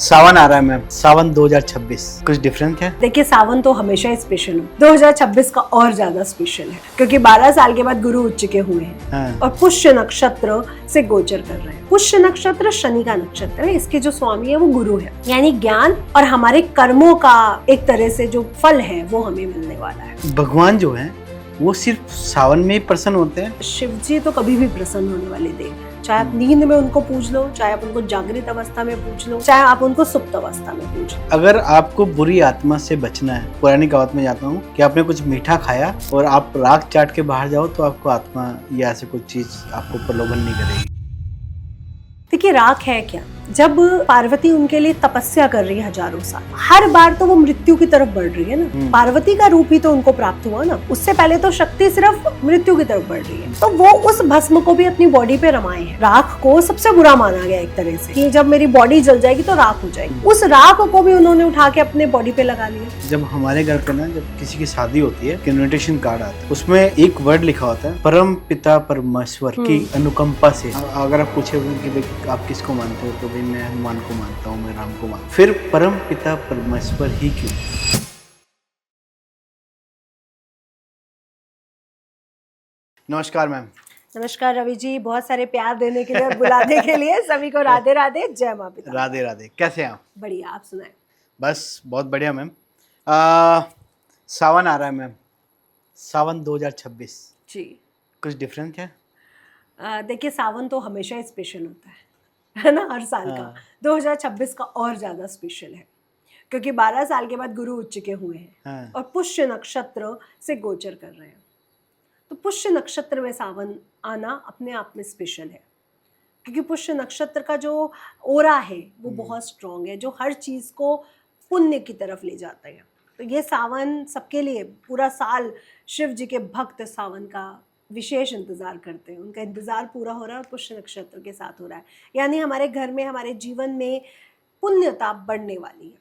सावन आ रहा है मैम, सावन 2026 कुछ डिफरेंट है। देखिए, सावन तो हमेशा ही स्पेशल हो, 2026 का और ज्यादा स्पेशल है क्योंकि 12 साल के बाद गुरु उच्च के हुए हैं। हाँ। और पुष्य नक्षत्र से गोचर कर रहे हैं। पुष्य नक्षत्र शनि का नक्षत्र है, इसके जो स्वामी है वो गुरु है, यानी ज्ञान और हमारे कर्मों का एक तरह से जो फल है वो हमें मिलने वाला है। भगवान जो है वो सिर्फ सावन में ही प्रसन्न होते हैं। शिव जी तो कभी भी प्रसन्न होने वाले देव हैं। चाहे आप नींद में उनको पूछ लो, चाहे आप उनको जागृत अवस्था में पूछ लो, चाहे आप उनको सुप्त अवस्था में पूछ लो। अगर आपको बुरी आत्मा से बचना है, पुरानी कहावत में जाता हूँ कि आपने कुछ मीठा खाया और आप राख चाट के बाहर जाओ तो आपको आत्मा या ऐसे कुछ चीज आपको प्रलोभन नहीं करेगी। देखिए, राख है क्या? जब पार्वती उनके लिए तपस्या कर रही है हजारों साल, हर बार तो वो मृत्यु की तरफ बढ़ रही है ना। पार्वती का रूप ही तो उनको प्राप्त हुआ ना, उससे पहले तो शक्ति सिर्फ मृत्यु की तरफ बढ़ रही है। तो वो उस भस्म को भी अपनी बॉडी पे रमाए हैं। राख को सबसे बुरा माना गया एक तरह से कि जब मेरी बॉडी जल जाएगी तो राख हो जाएगी। उस राख को भी उन्होंने उठा के अपने बॉडी पे लगा लिया। जब हमारे घर पे ना, जब किसी की शादी होती है, इनविटेशन कार्ड आता है, उसमें एक वर्ड लिखा होता है, परम पिता परमेश्वर की अनुकंपा से। अगर आप पूछे कि भाई आप किसको मानते हो, तो भाई मैं हनुमान को मानता हूँ, मैं राम को मानता हूँ। फिर परम पिता परमेश्वर ही क्यों? नमस्कार मैम। नमस्कार रवि जी, बहुत सारे प्यार देने के लिए और बुलाने के लिए सभी को राधे राधे, जय मां पिता। राधे राधे। कैसे हैं आप? बढ़िया, आप सुनाएं। बस बहुत बढ़िया मैम। सावन आ रहा है मैम, सावन 2026 जी। कुछ डिफरेंट है। देखिए, सावन तो हमेशा ही स्पेशल होता है ना, हर साल का। 2026 का और ज्यादा स्पेशल है क्योंकि 12 साल के बाद गुरु उच्च के हुए हैं और पुष्य नक्षत्र से गोचर कर रहे हैं। तो पुष्य नक्षत्र में सावन आना अपने आप में स्पेशल है क्योंकि पुष्य नक्षत्र का जो ओरा है वो बहुत स्ट्रांग है, जो हर चीज को पुण्य की तरफ ले जाता है। तो ये सावन सबके लिए, पूरा साल शिव जी के भक्त सावन का विशेष इंतजार करते हैं। उनका इंतजार पूरा हो रहा है और पुष्य नक्षत्र के साथ हो रहा है, यानी हमारे घर में, हमारे जीवन में पुण्यता बढ़ने वाली है।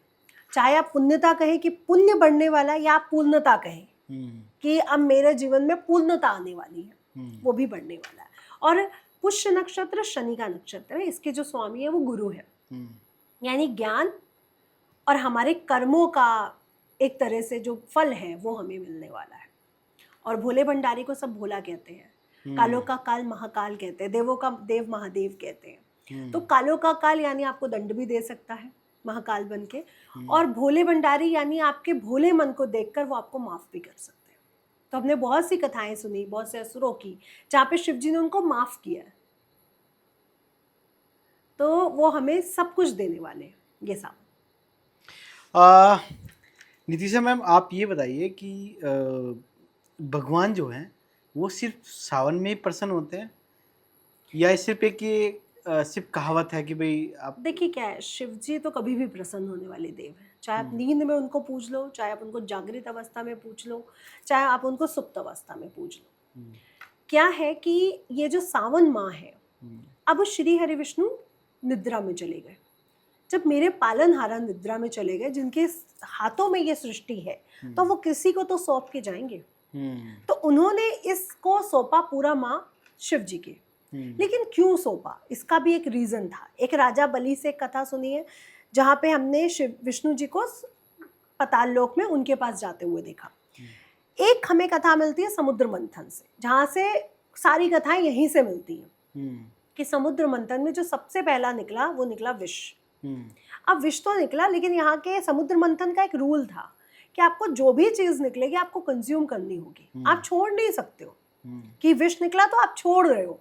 चाहे आप पुण्यता कहें कि पुण्य बढ़ने वाला है, या आप पूर्णता कहें कि अब मेरे जीवन में पूर्णता आने वाली है, वो भी बढ़ने वाला है। और पुष्य नक्षत्र शनि का नक्षत्र है, इसके जो स्वामी है वो गुरु है, यानी ज्ञान और हमारे कर्मों का एक तरह से जो फल है वो हमें मिलने वाला है। और भोले भंडारी को सब भोला कहते हैं, कालों का काल महाकाल कहते हैं, देवों का देव महादेव कहते हैं। तो कालों का काल यानी आपको दंड भी दे सकता है महाकाल बन के, और भोले भंडारी यानी आपके भोले मन को देखकर वो आपको माफ भी कर सकते हैं। तो हमने बहुत सी कथाएं सुनी, बहुत से असुरों की, जहाँ पे शिव जी ने उनको माफ किया है। तो वो हमें सब कुछ देने वाले हैं ये सावन। नितिशा मैम, आप ये बताइए कि भगवान जो हैं वो सिर्फ सावन में ही प्रसन्न होते हैं, या सिर्फ एक ये सिर्फ कहावत है कि भाई आप? देखिए, क्या है, शिव जी तो कभी भी प्रसन्न होने वाले देव हैं। चाहे आप नींद में उनको पूछ लो, चाहे आप उनको जागृत अवस्था में पूछ लो, चाहे आप उनको सुप्त अवस्था में पूछ लो। क्या है कि ये जो सावन माह है, अब श्री हरि विष्णु निद्रा में चले गए। जब मेरे पालनहारा निद्रा में चले गए, जिनके हाथों में ये सृष्टि है, तो वो किसी को तो सौंप के जाएंगे। तो उन्होंने इसको सौंपा पूरा माँ शिव जी के। लेकिन क्यों सौंपा, इसका भी एक रीजन था। एक राजा बलि से एक कथा सुनी है, जहाँ पे हमने शिव विष्णु जी को पाताल लोक में उनके पास जाते हुए देखा। एक हमें कथा मिलती है समुद्र मंथन से, जहाँ से सारी कथाएं यहीं से मिलती हैं कि समुद्र मंथन में जो सबसे पहला निकला वो निकला विष। अब विष तो निकला, लेकिन यहाँ के समुद्र मंथन का एक रूल था कि आपको जो भी चीज निकलेगी आपको कंज्यूम करनी होगी, आप छोड़ नहीं सकते हो। कि विष निकला तो आप छोड़ रहे हो,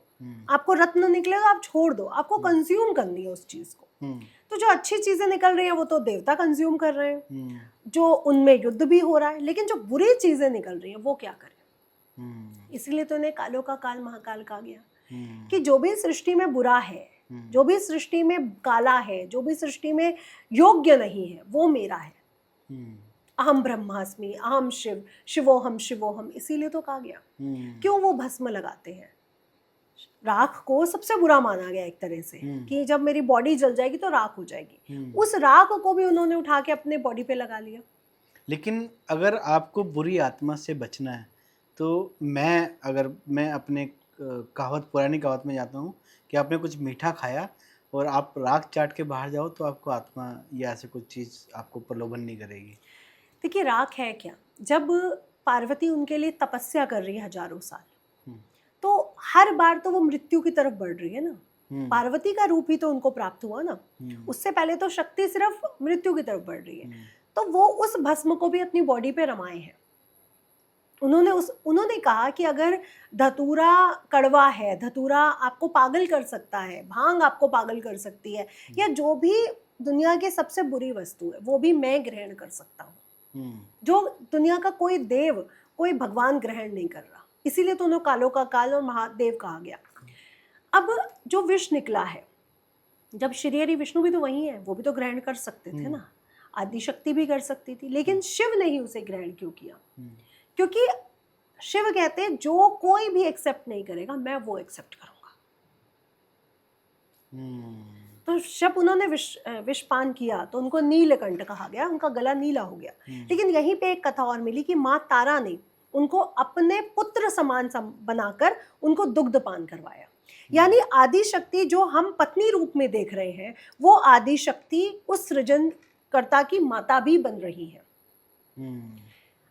आपको रत्न निकले तो आप छोड़ दो, आपको कंज्यूम करनी है उस चीज को। तो जो अच्छी चीजें निकल रही है वो तो देवता कंज्यूम कर रहे हैं, जो उनमें युद्ध भी हो रहा है, लेकिन जो बुरी चीजें निकल रही है वो क्या करें। इसलिए तो इन्हें कालों का काल महाकाल कहा गया कि जो भी सृष्टि में बुरा है, जो भी सृष्टि में काला है, जो भी सृष्टि में योग्य नहीं है, वो मेरा है। अहम ब्रह्मास्मि, अहम शिव, शिवोहम शिवोहम, इसीलिए तो कहा गया। क्यों वो भस्म लगाते हैं? राख को सबसे बुरा माना गया एक तरह से कि जब मेरी बॉडी जल जाएगी तो राख हो जाएगी। उस राख को भी उन्होंने उठा के अपने बॉडी पे लगा लिया। लेकिन अगर आपको बुरी आत्मा से बचना है, तो मैं अपने कहावत, पुरानी कहावत में जाता हूँ कि आपने कुछ मीठा खाया और आप राख चाट के बाहर जाओ तो आपको आत्मा या ऐसे कुछ चीज़ आपको प्रलोभन नहीं करेगी। देखिए राख है क्या, जब पार्वती उनके लिए तपस्या कर रही है हजारों साल, हम्म, तो हर बार तो वो मृत्यु की तरफ बढ़ रही है ना। हम्म, पार्वती का रूप ही तो उनको प्राप्त हुआ ना, हम्म, उससे पहले तो शक्ति सिर्फ मृत्यु की तरफ बढ़ रही है। हम्म, तो वो उस भस्म को भी अपनी बॉडी पे रमाए हैं। उन्होंने कहा कि अगर धतूरा कड़वा है, धतूरा आपको पागल कर सकता है, भांग आपको पागल कर सकती है, या जो भी दुनिया की सबसे बुरी वस्तु है वो भी मैं ग्रहण कर सकता हूँ, हम्म, जो दुनिया का कोई देव कोई भगवान ग्रहण नहीं कर रहा। इसीलिए तो उन्हें कालों का काल और महादेव कहा गया। अब जो विष निकला है, जब श्री हरि विष्णु भी तो वही है, वो भी तो ग्रहण कर सकते थे ना, आदि शक्ति भी कर सकती थी, लेकिन शिव ने ही उसे ग्रहण क्यों किया? क्योंकि शिव कहते हैं जो कोई भी एक्सेप्ट नहीं करेगा मैं वो एक्सेप्ट करूंगा। तो जब उन्होंने विषपान किया तो उनको नीलकंठ कहा गया, उनका गला नीला हो गया। लेकिन यहीं पे एक कथा और मिली कि माँ तारा ने उनको अपने पुत्र समान बनाकर उनको दुग्धपान करवाया। यानी आदि शक्ति जो हम पत्नी रूप में देख रहे हैं, वो आदि शक्ति उस सृजनकर्ता की माता भी बन रही है।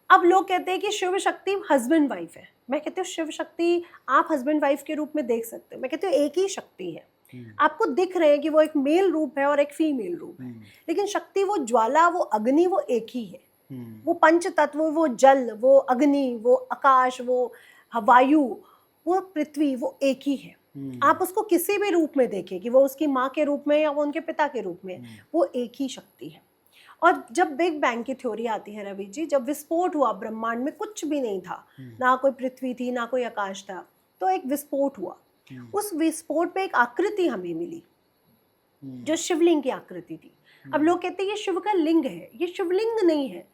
अब लोग कहते हैं कि शिव शक्ति हस्बैंड वाइफ है। मैं कहती हूँ शिव शक्ति आप हस्बैंड वाइफ के रूप में देख सकते हो। मैं कहती हूँ एक ही शक्ति है। आपको दिख रहे हैं कि वो एक मेल रूप है और एक फीमेल रूप है, लेकिन शक्ति वो ज्वाला, वो अग्नि, वो एक ही है। वो पंच तत्व, वो जल, वो अग्नि, वो आकाश, वो वायु, वो पृथ्वी, वो एक ही है। आप उसको किसी भी रूप में देखें, कि वो उसकी माँ के रूप में या वो उनके पिता के रूप में, वो एक ही शक्ति है। और जब बिग बैंग की थ्योरी आती है रवि जी, जब विस्फोट हुआ ब्रह्मांड में, कुछ भी नहीं था, ना कोई पृथ्वी थी ना कोई आकाश था, तो एक विस्फोट हुआ। उस विस्फोट पे एक आकृति हमें मिली जो शिवलिंग की आकृति थी। अब लोग कहते हैं ये शिव का लिंग है, ये शिवलिंग नहीं है।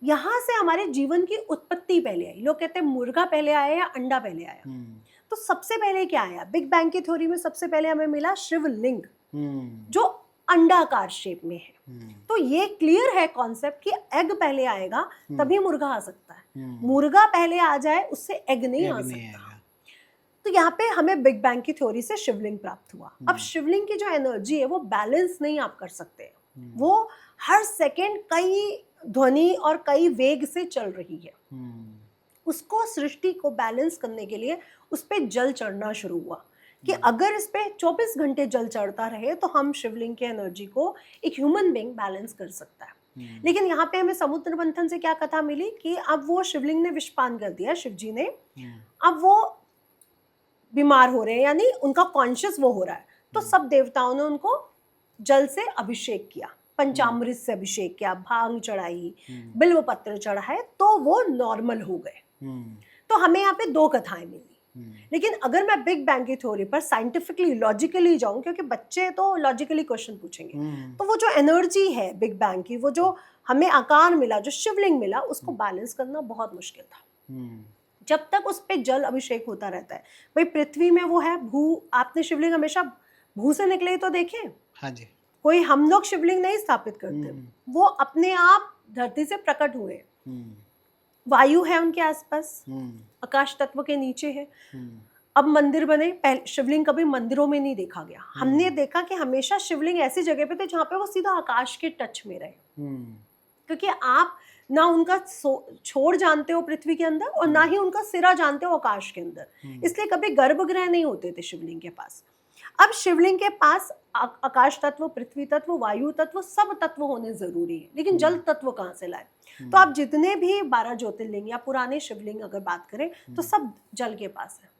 यहाँ से हमारे जीवन की उत्पत्ति पहले आई। लोग कहते हैं मुर्गा पहले आया या अंडा पहले आया। तो सबसे पहले क्या आया? बिग बैंग की थ्योरी में सबसे पहले हमें मिला शिवलिंग, जो अंडाकार शेप में है। तो ये क्लियर है कॉन्सेप्ट कि एग पहले आएगा तभी मुर्गा आ सकता है। मुर्गा पहले आ जाए उससे एग नहीं आ सकता। तो यहाँ पे हमें बिग बैंग की थ्योरी से शिवलिंग प्राप्त हुआ। अब शिवलिंग की जो एनर्जी है वो बैलेंस नहीं आप कर सकते। वो हर सेकेंड कई ध्वनि और कई वेग से चल रही है। उसको सृष्टि को बैलेंस करने के लिए उस पर जल चढ़ना शुरू हुआ कि अगर इस पे 24 घंटे जल चढ़ता रहे तो हम शिवलिंग की एनर्जी को एक ह्यूमन बीइंग बैलेंस कर सकता है। लेकिन यहाँ पे हमें समुद्र मंथन से क्या कथा मिली कि अब वो शिवलिंग ने विषपान कर दिया, शिव जी ने। अब वो बीमार हो रहे हैं, यानी उनका कॉन्शियस वो हो रहा है। तो सब देवताओं ने उनको जल से अभिषेक किया, पंचामृत से अभिषेक किया, भांग चढ़ाई, बिल्व पत्र चढ़ाए, तो वो नॉर्मल हो गए। तो हमें यहाँ पे दो कथाएं मिली। लेकिन अगर मैं बिग बैंग की थ्योरी पर साइंटिफिकली लॉजिकली जाऊं, क्योंकि बच्चे तो लॉजिकली क्वेश्चन पूछेंगे, तो वो जो एनर्जी है बिग बैंग की, वो जो हमें आकार मिला, जो शिवलिंग मिला, उसको बैलेंस करना बहुत मुश्किल था। जब तक उस पे जल अभिषेक होता रहता है। भाई पृथ्वी में वो है भू, आपने शिवलिंग हमेशा भू से निकले तो देखे? हाँ जी। कोई हम लोग शिवलिंग नहीं स्थापित करते, वो अपने आप धरती से प्रकट हुए। वायु है उनके आसपास, आकाश तत्व के नीचे है। अब मंदिर बने, पहले शिवलिंग कभी मंदिरों में नहीं देखा गया। हमने देखा कि हमेशा शिवलिंग ऐसी जगह पे थे जहाँ पे वो सीधा आकाश के टच में रहे, क्योंकि आप ना उनका छोर जानते हो पृथ्वी के अंदर और ना ही उनका सिरा जानते हो आकाश के अंदर। इसलिए कभी गर्भगृह नहीं होते थे शिवलिंग के पास। अब शिवलिंग के पास आकाश तत्व, पृथ्वी तत्व, वायु तत्व, सब तत्व होने जरूरी है, लेकिन जल तत्व कहाँ से लाए? तो आप जितने भी 12 ज्योतिर्लिंग या पुराने शिवलिंग अगर बात करें तो सब जल के पास है।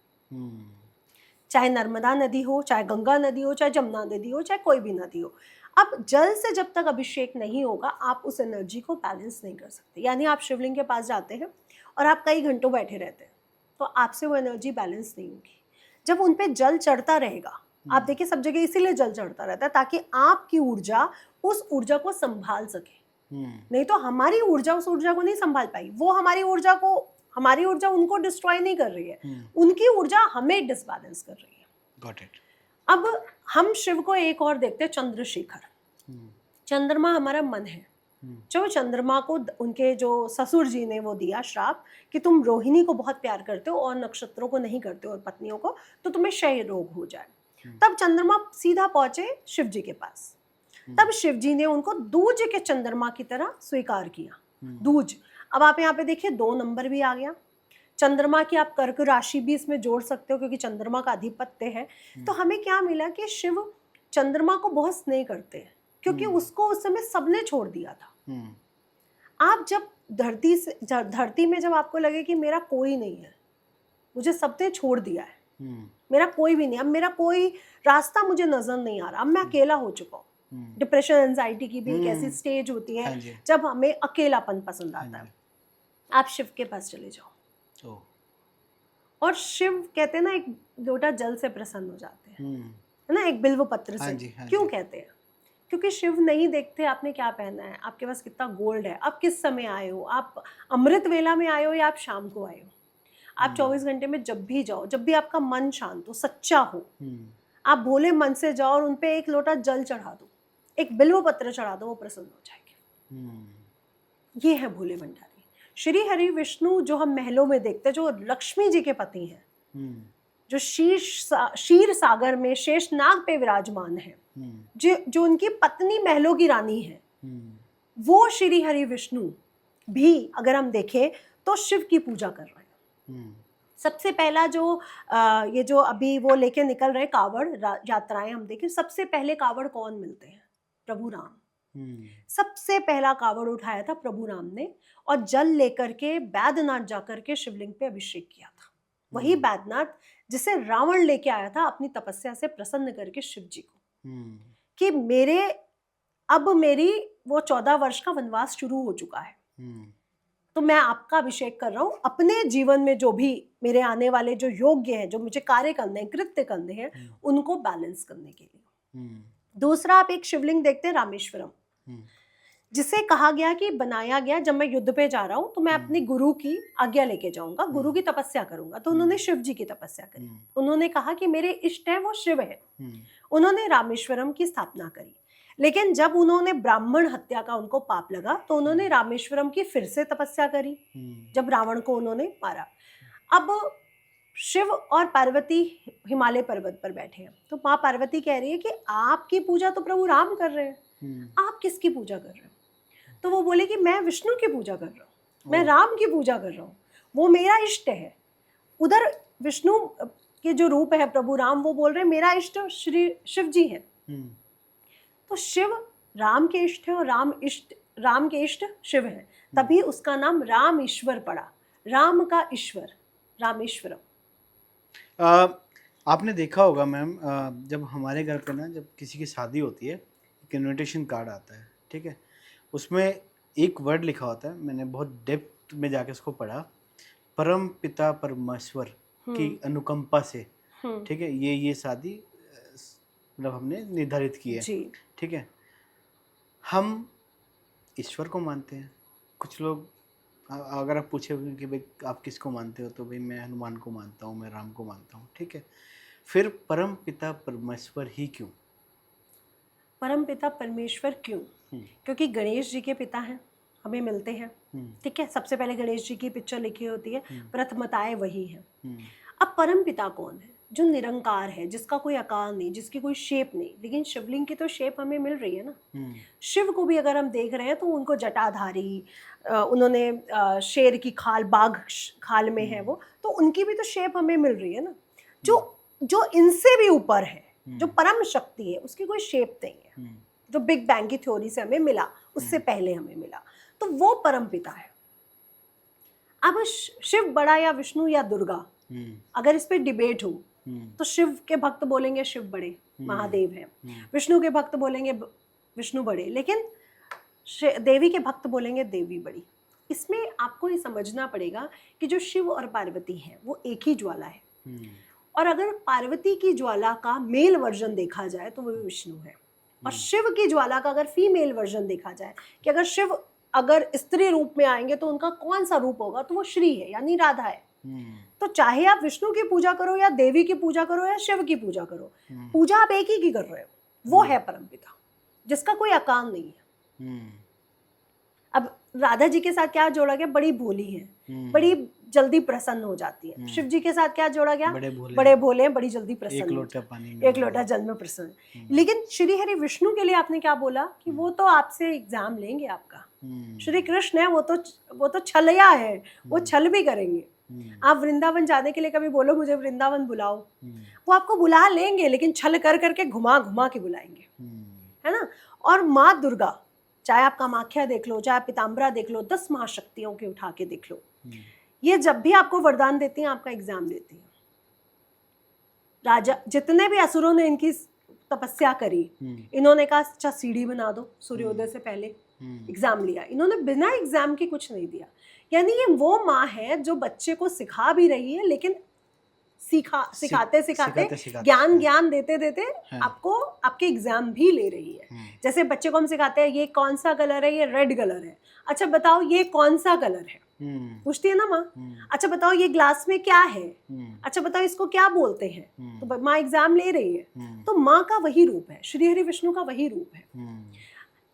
चाहे नर्मदा नदी हो, चाहे गंगा नदी हो, चाहे जमुना नदी हो, चाहे कोई भी नदी हो। अब जल से जब तक अभिषेक नहीं होगा आप उस एनर्जी को बैलेंस नहीं कर सकते। यानी आप शिवलिंग के पास जाते हैं और आप कई घंटों बैठे रहते हैं तो आपसे वो एनर्जी बैलेंस नहीं होगी। जब उन पे जल चढ़ता रहेगा, आप देखिए सब जगह इसीलिए जल चढ़ता रहता है ताकि आपकी ऊर्जा उस ऊर्जा को संभाल सके। नहीं तो हमारी ऊर्जा उस ऊर्जा को नहीं संभाल पाई। वो हमारी ऊर्जा उनको डिस्ट्रॉय नहीं कर रही है, उनकी ऊर्जा हमें डिसबैलेंस कर रही है। Got it. अब हम शिव को एक और देखते हैं, चंद्रशेखर। चंद्रमा हमारा मन है। जो चंद्रमा को उनके जो ससुर जी ने वो दिया श्राप कि तुम रोहिणी को बहुत प्यार करते हो और नक्षत्रों को नहीं करते हो और पत्नियों को, तो तुम्हें क्षय रोग हो जाए। तब चंद्रमा सीधा पहुंचे शिव जी के पास। तब शिव जी ने उनको दूज के चंद्रमा की तरह स्वीकार किया। दूज, अब आप यहाँ पे देखिए 2 नंबर भी आ गया। चंद्रमा की आप कर्क राशि भी इसमें जोड़ सकते हो क्योंकि चंद्रमा का अधिपत्य है। तो हमें क्या मिला कि शिव चंद्रमा को बहुत स्नेह करते हैं क्योंकि उसको उस समय सबने छोड़ दिया था। आप जब धरती में जब आपको लगे कि मेरा कोई नहीं है, मुझे सबने छोड़ दिया है, मेरा कोई भी नहीं, अब मेरा कोई रास्ता मुझे नजर नहीं आ रहा, अब मैं अकेला हो चुका हूँ। डिप्रेशन एंजाइटी की भी एक ऐसी स्टेज होती है जब हमें अकेलापन पसंद आता है। आप शिव के पास चले जाओ और शिव कहते हैं ना, एक लोटा जल से प्रसन्न हो जाते हैं, है ना, एक बिल्व पत्र से। क्यों कहते हैं? क्योंकि शिव नहीं देखते आपने क्या पहना है, आपके पास कितना गोल्ड है, आप किस समय आए हो, आप अमृत वेला में आए हो या आप शाम को आए हो। आप 24 घंटे में जब भी जाओ, जब भी आपका मन शांत हो, सच्चा हो, आप भोले मन से जाओ और उनपे एक लोटा जल चढ़ा दो, एक बिल्व पत्र चढ़ा दो, वो प्रसन्न हो जाएंगे। ये है भोले भंडारी। श्री हरि विष्णु जो हम महलों में देखते हैं, जो लक्ष्मी जी के पति हैं, जो क्षीर सागर में शेषनाग पे विराजमान है, जो उनकी पत्नी महलों की रानी है, वो श्री हरि विष्णु भी अगर हम देखें तो शिव की पूजा कर रहे हैं। सबसे पहला जो ये जो अभी वो लेके निकल रहे कावड़ यात्राएं हम देखें, सबसे पहले कावड़ कौन मिलते हैं? प्रभु राम। सबसे पहला कावड़ उठाया था प्रभु राम ने और जल लेकर के बैद्यनाथ जाकर के शिवलिंग पे अभिषेक किया था। वही बैद्यनाथ जिसे रावण लेके आया था अपनी तपस्या से प्रसन्न करके शिव जी को, कि मेरी वो 14 वर्ष का वनवास शुरू हो चुका है, तो मैं आपका अभिषेक कर रहा हूँ अपने जीवन में, जो भी मेरे आने वाले जो योग्य हैं, जो मुझे कार्य करने हैं, कृत्य करने हैं, उनको बैलेंस करने के लिए। दूसरा आप एक शिवलिंग देखते हैं रामेश्वरम, जिसे कहा गया कि बनाया गया जब मैं युद्ध पे जा रहा हूँ तो मैं अपने गुरु की आज्ञा लेके जाऊंगा, गुरु की तपस्या करूंगा। तो उन्होंने शिव जी की तपस्या करी, उन्होंने कहा कि मेरे इष्ट है वो शिव है, उन्होंने रामेश्वरम की स्थापना करी। लेकिन जब उन्होंने ब्राह्मण हत्या का उनको पाप लगा तो उन्होंने रामेश्वरम की फिर से तपस्या करी, जब रावण को उन्होंने मारा। अब शिव और पार्वती हिमालय पर्वत पर बैठे हैं, तो माँ पार्वती कह रही है कि आपकी पूजा तो प्रभु राम कर रहे हैं, आप किसकी पूजा कर रहे हो? तो वो बोले कि मैं विष्णु की पूजा कर रहा हूँ, मैं राम की पूजा कर रहा हूँ, वो मेरा इष्ट है। उधर विष्णु के जो रूप है प्रभु राम, वो बोल रहे हैं मेरा इष्ट श्री शिव जी है। तो शिव राम के इष्ट है और राम के इष्ट शिव है, तभी उसका नाम राम ईश्वर पड़ा, राम का ईश्वर, रामेश्वरम। आपने देखा होगा मैम, जब हमारे घर पे ना जब किसी की शादी होती है, एक इन्विटेशन कार्ड आता है, ठीक है, उसमें एक वर्ड लिखा होता है, मैंने बहुत डेप्थ में जाके उसको पढ़ा, परम पिता परमेश्वर की अनुकंपा से, ठीक है, ये शादी मतलब हमने निर्धारित की है, ठीक है। हम ईश्वर को मानते हैं, कुछ लोग अगर आप पूछे कि भाई आप किसको मानते हो, तो भाई मैं हनुमान को मानता हूँ, मैं राम को मानता हूँ, ठीक है। फिर परम पिता परमेश्वर ही क्यों? परम पिता परमेश्वर क्यों? क्योंकि गणेश जी के पिता हैं, हमें मिलते हैं, ठीक है। सबसे पहले गणेश जी की पिक्चर लिखी होती है, प्रथमताएं वही है। अब परम पिता कौन है? जो निरंकार है, जिसका कोई आकार नहीं, जिसकी कोई शेप नहीं, लेकिन शिवलिंग की तो शेप हमें मिल रही है ना। शिव को भी अगर हम देख रहे हैं तो उनको जटाधारी, उन्होंने शेर की खाल, बाघ खाल में है वो, तो उनकी भी तो शेप हमें मिल रही है ना। जो इनसे भी ऊपर है, जो परम शक्ति है, उसकी कोई शेप नहीं है, जो बिग बैंग की थ्योरी से हमें मिला, उससे पहले हमें मिला, तो वो परम पिता है। अब शिव बड़ा या विष्णु या दुर्गा, अगर इस पे डिबेट हो तो शिव के भक्त बोलेंगे शिव बड़े, महादेव हैं, विष्णु के भक्त बोलेंगे विष्णु बड़े, लेकिन देवी के भक्त बोलेंगे देवी बड़ी। इसमें आपको ये समझना पड़ेगा कि जो शिव और पार्वती हैं वो एक ही ज्वाला है, और अगर पार्वती की ज्वाला का मेल वर्जन देखा जाए तो वो विष्णु है, और शिव की ज्वाला का अगर फीमेल वर्जन देखा जाए कि अगर शिव अगर स्त्री रूप में आएंगे तो उनका कौन सा रूप होगा, तो वो श्री है, यानी राधा है। तो चाहे आप विष्णु की पूजा करो या देवी की पूजा करो या शिव की पूजा करो, पूजा आप एक ही की कर रहे हो, वो है परमपिता, जिसका कोई आकार नहीं है। अब राधा जी के साथ क्या जोड़ा गया? बड़ी भोली है, बड़ी जल्दी प्रसन्न हो जाती है। शिव जी के साथ क्या जोड़ा गया? बड़े भोले हैं, बड़ी जल्दी प्रसन्न एक हो लोटा जाते पानी हैं। में एक लोटा जल में प्रसन्न। लेकिन श्री हरि विष्णु के लिए आपने क्या बोला कि वो तो आपसे एग्जाम लेंगे आपका। श्री कृष्ण है, वो तो छलया है, वो छल भी करेंगे। आप वृंदावन जाने के लिए कभी बोलो मुझे वृंदावन बुलाओ, वो आपको बुला लेंगे, लेकिन छल कर करके घुमा घुमा के बुलाएंगे, है ना। और माँ दुर्गा, चाहे आप कामाख्या देख लो, चाहे पीताम्बरा देख लो, 10 महाशक्तियों के उठा के देख लो, ये जब भी आपको वरदान देती हैं आपका एग्जाम लेती हैं। राजा जितने भी असुरों ने इनकी तपस्या करी, इन्होंने कहा अच्छा सीढ़ी बना दो सूर्योदय से पहले, एग्जाम लिया। इन्होंने बिना एग्जाम के कुछ नहीं दिया। यानी ये वो माँ है जो बच्चे को सिखा भी रही है, लेकिन सिखाते सिखाते ज्ञान देते देते आपको आपके एग्जाम भी ले रही है। जैसे बच्चे को हम सिखाते हैं ये कौन सा कलर है, ये रेड कलर है, अच्छा बताओ ये कौन सा कलर है, पूछती है ना माँ। अच्छा बताओ ये ग्लास में क्या है, अच्छा बताओ इसको क्या बोलते हैं। तो माँ एग्जाम ले रही है। तो माँ का वही रूप है, श्री हरि विष्णु का वही रूप है।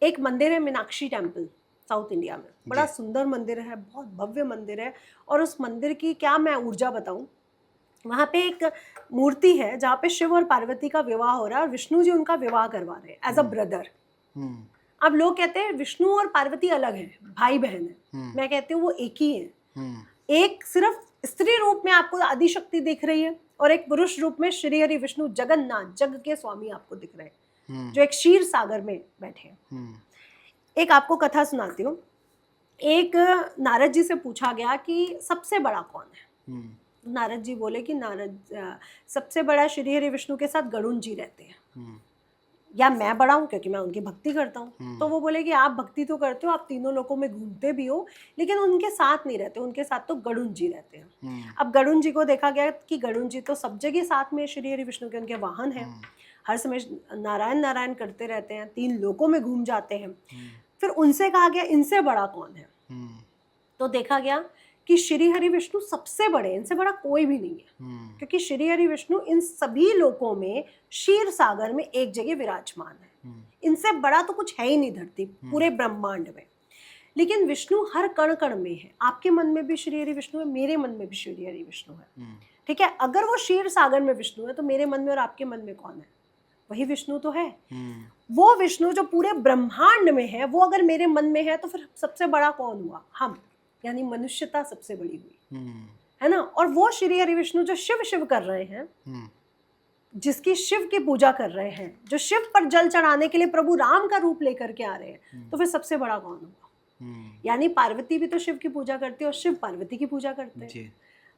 एक मंदिर है मीनाक्षी टेम्पल, साउथ इंडिया में, बड़ा सुंदर मंदिर है, बहुत भव्य मंदिर है। और उस मंदिर की क्या मैं ऊर्जा बताऊं, वहाँ पे एक मूर्ति है जहाँ पे शिव और पार्वती का विवाह हो रहा है और विष्णु जी उनका विवाह करवा रहे हैं एज अ ब्रदर। अब लोग कहते हैं विष्णु और पार्वती अलग हैं, भाई बहन है। मैं कहती हूँ वो एक ही है। एक सिर्फ स्त्री रूप में आपको आदिशक्ति दिख रही है और एक पुरुष रूप में श्री हरि विष्णु जगन्नाथ, जग के स्वामी आपको दिख रहे हैं, जो एक क्षीर सागर में बैठे हैं। एक आपको कथा सुनाती हूँ। एक नारद जी से पूछा गया कि सबसे बड़ा कौन है। नारद जी बोले कि सबसे बड़ा श्री हरि विष्णु के साथ गरुण जी रहते हैं, या मैं बड़ा हूँ क्योंकि मैं उनकी भक्ति करता हूँ। तो वो बोले कि आप भक्ति तो करते हो, आप तीनों लोकों में घूमते भी हो, लेकिन उनके साथ नहीं रहते, उनके साथ तो गरुण जी रहते हैं। अब गरुण जी को देखा गया कि गरुण जी तो सब जगह साथ में श्री हरि विष्णु के उनके वाहन हैं, हर समय नारायण नारायण करते रहते हैं, 3 लोकों में घूम जाते हैं। फिर उनसे कहा गया इनसे बड़ा कौन है। तो देखा गया कि श्री हरि विष्णु सबसे बड़े, इनसे बड़ा कोई भी नहीं है, क्योंकि श्री हरि विष्णु इन सभी लोकों में क्षीर सागर में एक जगह विराजमान है। इनसे बड़ा तो कुछ है ही नहीं धरती पूरे ब्रह्मांड में। लेकिन विष्णु हर कण कण में है, आपके मन में भी श्री हरि विष्णु है, मेरे मन में भी श्री हरि विष्णु है, ठीक है। अगर वो क्षीर सागर में विष्णु है तो मेरे मन में और आपके मन में कौन है? वही विष्णु तो है। वो विष्णु जो पूरे ब्रह्मांड में है, वो अगर मेरे मन में है तो फिर सबसे बड़ा कौन हुआ? हम, यानी मनुष्यता सबसे बड़ी हुई, है ना। और वो श्री हरि विष्णु जो शिव शिव कर रहे हैं, जिसकी शिव की पूजा कर रहे हैं, जो शिव पर जल चढ़ाने के लिए प्रभु राम का रूप लेकर के आ रहे हैं, तो फिर सबसे बड़ा कौन होगा? यानी पार्वती भी तो शिव की पूजा करती है और शिव पार्वती की पूजा करते हैं।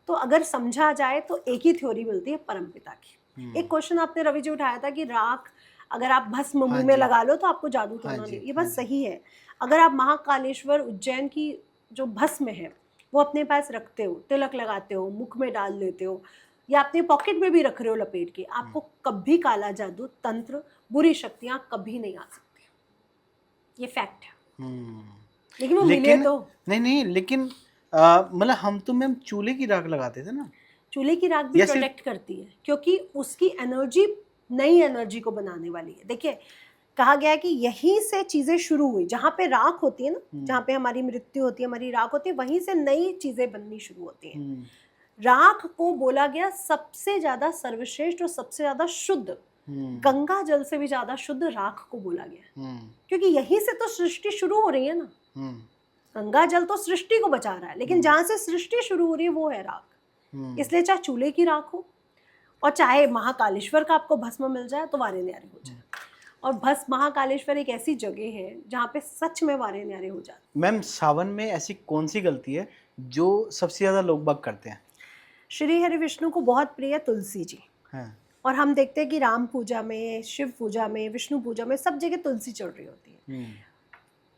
तो अगर समझा जाए तो एक ही थ्योरी मिलती है परमपिता की। एक क्वेश्चन आपने रवि जी उठाया था कि राख अगर आप भस्म मुंह में लगा लो तो आपको जादू टोना नहीं, ये बात सही है। अगर आप महाकालेश्वर उज्जैन की जो भस्म है वो अपने पास रखते हो, तिलक लगाते हो, मुख में डाल लेते हो, या अपने पॉकेट में भी रख रहे हो लपेट के, आपको कभी काला जादू, तंत्र, बुरी शक्तियां कभी नहीं आ सकती। ये फैक्ट है। लेकिन वो मिले तो नहीं, लेकिन मतलब हम तो मैम चूल्हे की राख लगाते थे ना। चूल्हे की राख भी प्रोटेक्ट करती है, क्योंकि उसकी एनर्जी नई एनर्जी को बनाने वाली है। देखिए कहा गया है कि यहीं से चीजें शुरू हुई, जहाँ पे राख होती है ना, जहाँ पे हमारी मृत्यु होती है, हमारी राख होती है, वहीं से नई चीजें बननी शुरू होती हैं। राख को बोला गया सबसे ज्यादा सर्वश्रेष्ठ और सबसे ज्यादा शुद्ध, गंगा जल से भी ज्यादा शुद्ध राख को बोला गया, क्योंकि यहीं से तो सृष्टि शुरू हो रही है ना। गंगा जल तो सृष्टि को बचा रहा है, लेकिन जहाँ से सृष्टि शुरू हो रही है वो है राख। इसलिए चाहे चूल्हे की राख हो और चाहे महाकालेश्वर का आपको भस्म मिल जाए तो वारे न्यारे हो जाए। और भस्म महाकालेश्वर एक ऐसी जगह है जहाँ पे सच में वारे न्यारे हो जाते। मैम सावन में ऐसी कौन सी गलती है जो सबसे ज्यादा लोग बाग करते हैं? श्री हरि विष्णु को बहुत प्रिय तुलसी जी है। और हम देखते हैं कि राम पूजा में, शिव पूजा में, विष्णु पूजा में सब जगह तुलसी चढ़ रही होती है।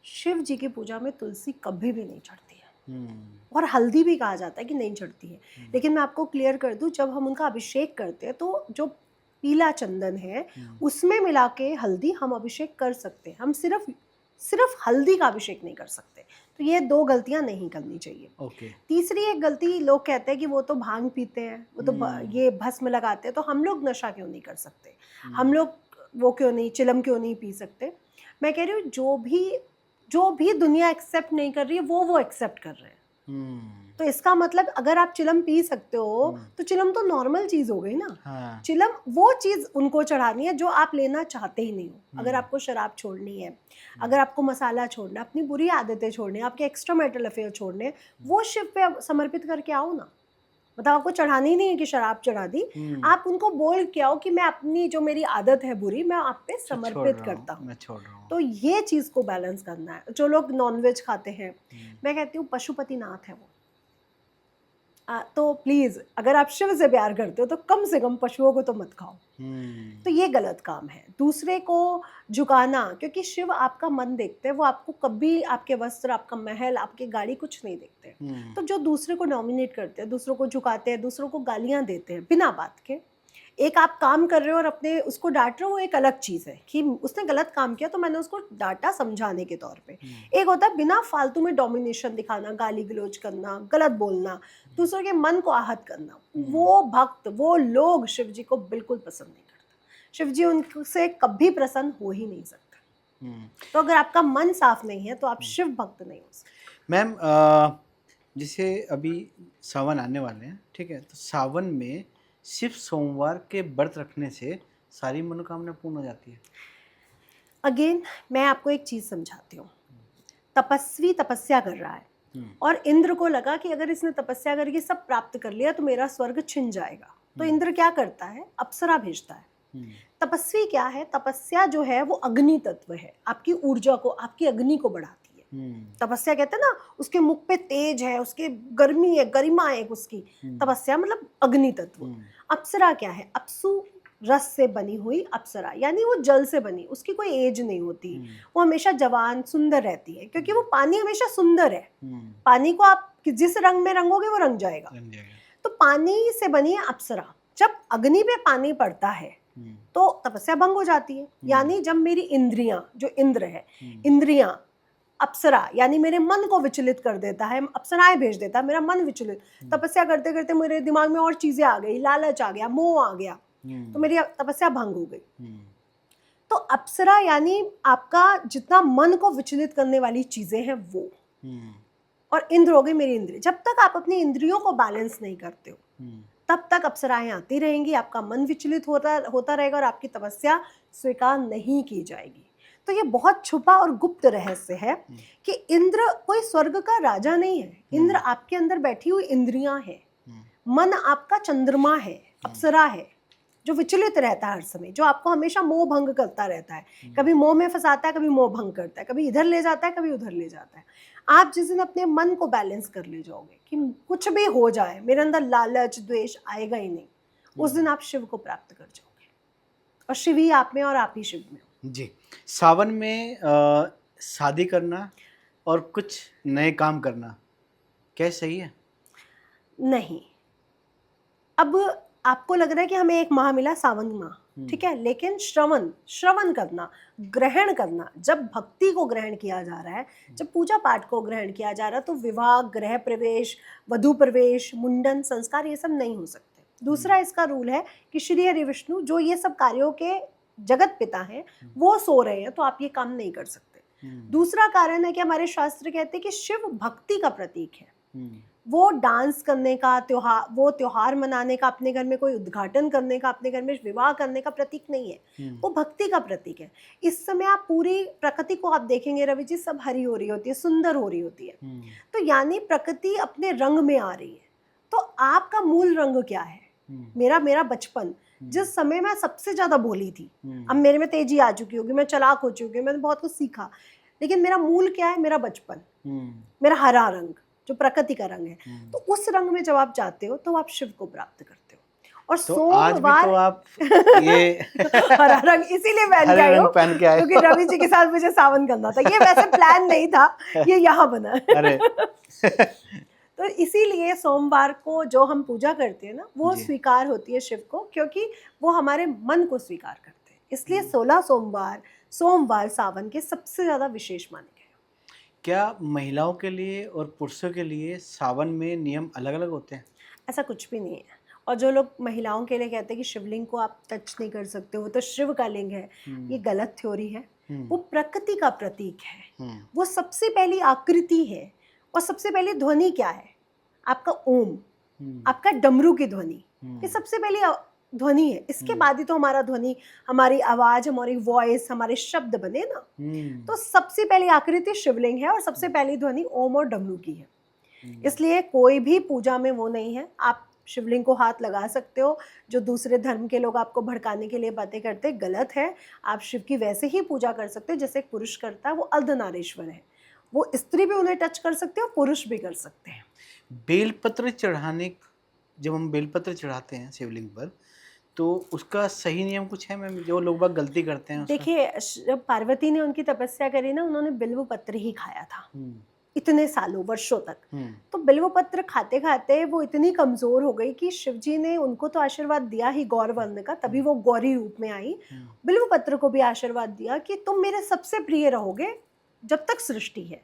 शिव जी की पूजा में तुलसी कभी भी नहीं चढ़ती है, और हल्दी भी कहा जाता है कि नहीं चढ़ती है। लेकिन मैं आपको क्लियर कर दूं, जब हम उनका अभिषेक करते हैं तो जो पीला चंदन है उसमें मिला के हल्दी हम अभिषेक कर सकते हैं। हम सिर्फ हल्दी का अभिषेक नहीं कर सकते। तो ये 2 गलतियां नहीं करनी चाहिए। तीसरी एक गलती, लोग कहते हैं कि वो तो भांग पीते हैं, वो तो ये भस्म लगाते हैं, तो हम लोग नशा क्यों नहीं कर सकते? हम लोग वो क्यों नहीं, चिलम क्यों नहीं पी सकते? मैं कह रही हूँ जो भी दुनिया एक्सेप्ट नहीं कर रही है वो एक्सेप्ट कर रहे हैं। तो इसका मतलब अगर आप चिलम पी सकते हो तो चिलम तो नॉर्मल चीज हो गई ना। हाँ। चिलम वो चीज उनको चढ़ानी है जो आप लेना चाहते ही नहीं हो। अगर आपको शराब छोड़नी है, अगर आपको मसाला छोड़ना, अपनी बुरी आदतें छोड़नी है, आपके एक्स्ट्रा मैरिटल अफेयर छोड़ने हैं, वो शिव पे समर्पित करके आओ ना। मतलब आपको चढ़ानी ही नहीं है कि शराब चढ़ा दी, आप उनको बोल के आओ कि मैं अपनी जो मेरी आदत है बुरी, मैं आप पे समर्पित करता हूँ। मैं छोड़ रहा हूँ। तो ये चीज़ को बैलेंस करना है। जो लोग नॉनवेज खाते हैं, मैं कहती हूँ पशुपतिनाथ है वो। तो प्लीज़ अगर आप शिव से प्यार करते हो तो कम से कम पशुओं को तो मत खाओ। तो ये गलत काम है। दूसरे को झुकाना, क्योंकि शिव आपका मन देखते हैं, वो आपको कभी आपके वस्त्र, आपका महल, आपकी गाड़ी कुछ नहीं देखते। तो जो दूसरे को नॉमिनेट करते हैं, दूसरों को झुकाते हैं, दूसरों को गालियां देते हैं बिना बात के, एक आप काम कर रहे हो और अपने उसको डांट रहे हो, वो एक अलग चीज़ है कि उसने गलत काम किया तो मैंने उसको डांटा समझाने के तौर पे। एक होता है बिना फालतू में डोमिनेशन दिखाना, गाली गलौज करना, गलत बोलना, दूसरों के मन को आहत करना। वो भक्त, वो लोग शिव जी को बिल्कुल पसंद नहीं करता। शिव जी उनसे कभी प्रसन्न हो ही नहीं सकता। तो अगर आपका मन साफ नहीं है तो आप शिव भक्त नहीं हो सकते। मैम जैसे अभी सावन आने वाले हैं, ठीक है, तो सावन में सिर्फ सोमवार के व्रत रखने से सारी मनोकामना पूर्ण हो जाती है? अगेन मैं आपको एक चीज समझाती हूँ। तपस्वी तपस्या कर रहा है और इंद्र को लगा कि अगर इसने तपस्या करके सब प्राप्त कर लिया तो मेरा स्वर्ग छिन जाएगा। तो इंद्र क्या करता है, अप्सरा भेजता है। तपस्वी क्या है, तपस्या जो है वो अग्नि तत्व है, आपकी ऊर्जा को, आपकी अग्नि को बढ़ाती है। तपस्या कहते हैं ना, उसके मुख पे तेज है, उसके गर्मी है, गरिमा है उसकी। तपस्या मतलब अग्नि तत्व। अप्सरा क्या है, अपसु रस से बनी हुई अप्सरा, यानी वो जल से बनी, उसकी कोई एज नहीं होती, वो हमेशा जवान सुंदर रहती है, क्योंकि वो पानी हमेशा सुंदर है। पानी को आप जिस रंग में रंगोगे वो रंग जाएगा। तो पानी से बनी है अप्सरा। जब अग्नि पे पानी पड़ता है तो तपस्या भंग हो जाती है। यानी जब मेरी इंद्रियां, जो इंद्र है, इंद्रियां अप्सरा यानी मेरे मन को विचलित कर देता है, अप्सराएं भेज देता है, मेरा मन विचलित, तपस्या करते करते मेरे दिमाग में और चीजें आ गई, लालच आ गया, मोह आ गया, तो मेरी तपस्या भंग हो गई। तो अप्सरा यानी आपका जितना मन को विचलित करने वाली चीजें हैं वो, और इंद्र हो गई मेरी इंद्रिय। जब तक आप अपनी इंद्रियों को बैलेंस नहीं करते हो तब तक अप्सराएं आती रहेंगी, आपका मन विचलित होता रहेगा और आपकी तपस्या स्वीकार नहीं की जाएगी। तो ये बहुत छुपा और गुप्त रहस्य है कि इंद्र कोई स्वर्ग का राजा नहीं है। इंद्र आपके अंदर बैठी हुई इंद्रियां हैं, मन आपका चंद्रमा है, अप्सरा है, जो विचलित रहता है हर समय, जो आपको हमेशा मोह भंग करता रहता है। कभी मोह में फंसाता है, कभी मोह भंग करता है, कभी इधर ले जाता है, कभी उधर ले जाता है। आप जिस दिन अपने मन को बैलेंस कर ले जाओगे कि कुछ भी हो जाए मेरे अंदर लालच द्वेष आएगा ही नहीं, उस दिन आप शिव को प्राप्त कर जाओगे, और शिव ही आप में और आप ही शिव में हो। जी। सावन में शादी करना और कुछ नए काम करना क्या सही है? नहीं। अब आपको लग रहा है कि हमें एक माह मिला, सावन माह, ठीक है, लेकिन श्रवण करना, ग्रहण करना, जब भक्ति को ग्रहण किया जा रहा है, जब पूजा पाठ को ग्रहण किया जा रहा है, तो विवाह, गृह प्रवेश, वधु प्रवेश, मुंडन, संस्कार ये सब नहीं हो सकते। दूसरा इसका रूल है कि श्री हरि विष्णु जो ये सब कार्यों के जगत पिता हैं वो सो रहे हैं, तो आप ये काम नहीं कर सकते। दूसरा कारण है कि हमारे शास्त्र कहते हैं कि शिव भक्ति का प्रतीक है। वो डांस करने का, त्योहार मनाने का, अपने घर में कोई उद्घाटन करने का, अपने घर में विवाह करने का प्रतीक नहीं है, वो भक्ति का प्रतीक है। इस समय आप पूरी प्रकृति को आप देखेंगे रवि जी, सब हरी हो रही होती है, सुंदर हो रही होती है, तो यानी प्रकृति अपने रंग में आ रही है। तो आपका मूल रंग क्या है? मेरा बचपन, जिस समय मैं सबसे ज्यादा भोली थी, अब मेरे में तेजी आ चुकी होगी, मैं चालाक हो चुकी हूँ, मैंने बहुत कुछ सीखा, लेकिन मेरा मूल क्या है? मेरा बचपन, मेरा हरा रंग जो प्रकृति का रंग है। तो उस रंग में जब आप जाते हो तो आप शिव को प्राप्त करते हो। और तो आज भी तो आप ये हरा रंग इसीलिए पहन के आई हूँ क्योंकि रवि जी के साथ मुझे सावन करना था। ये वैसे प्लान नहीं था, ये यहाँ बना। अरे तो इसीलिए सोमवार को जो हम पूजा करते हैं ना, वो स्वीकार होती है शिव को, क्योंकि वो हमारे मन को स्वीकार करते हैं। इसलिए 16 सोमवार सावन के सबसे ज्यादा विशेष माने गए। क्या महिलाओं के लिए और पुरुषों के लिए सावन में नियम अलग अलग होते हैं? ऐसा कुछ भी नहीं है। और जो लोग महिलाओं के लिए कहते हैं कि शिवलिंग को आप टच नहीं कर सकते, वो तो शिव का लिंग है, ये गलत थ्योरी है। वो प्रकृति का प्रतीक है, वो सबसे पहली आकृति है। और सबसे पहली ध्वनि क्या है? आपका ओम, आपका डमरू की ध्वनि, ये सबसे पहली ध्वनि है। इसके बाद ही तो हमारा ध्वनि, हमारी आवाज, हमारी वॉइस, हमारे शब्द बने ना। तो सबसे पहली आकृति शिवलिंग है और सबसे पहली ध्वनि ओम और डमरू की है। इसलिए कोई भी पूजा में वो नहीं है। आप शिवलिंग को हाथ लगा सकते हो। जो दूसरे धर्म के लोग आपको भड़काने के लिए बातें करते, गलत है। आप शिव की वैसे ही पूजा कर सकते हो जैसे एक पुरुष करता है। वो अर्धनारीश्वर है, वो स्त्री भी उन्हें टच कर सकते हो, पुरुष भी कर सकते हैं। बेलपत्र चढ़ाने, जब हम बेलपत्र चढ़ाते हैं शिवलिंग पर, तो उसका सही नियम कुछ है मैम, जो लोग बाग गलती करते हैं उसमें? देखिए, जब पार्वती ने उनकी तपस्या करी ना, उन्होंने बिल्व पत्र ही खाया था इतने सालों, वर्षों तक। तो बिल्व पत्र खाते खाते वो इतनी कमजोर हो गई कि शिवजी ने उनको तो आशीर्वाद दिया ही गौर वर्ण का, तभी वो गौरी रूप में आई। बिल्व पत्र को भी आशीर्वाद दिया कि तुम मेरे सबसे प्रिय रहोगे जब तक सृष्टि है।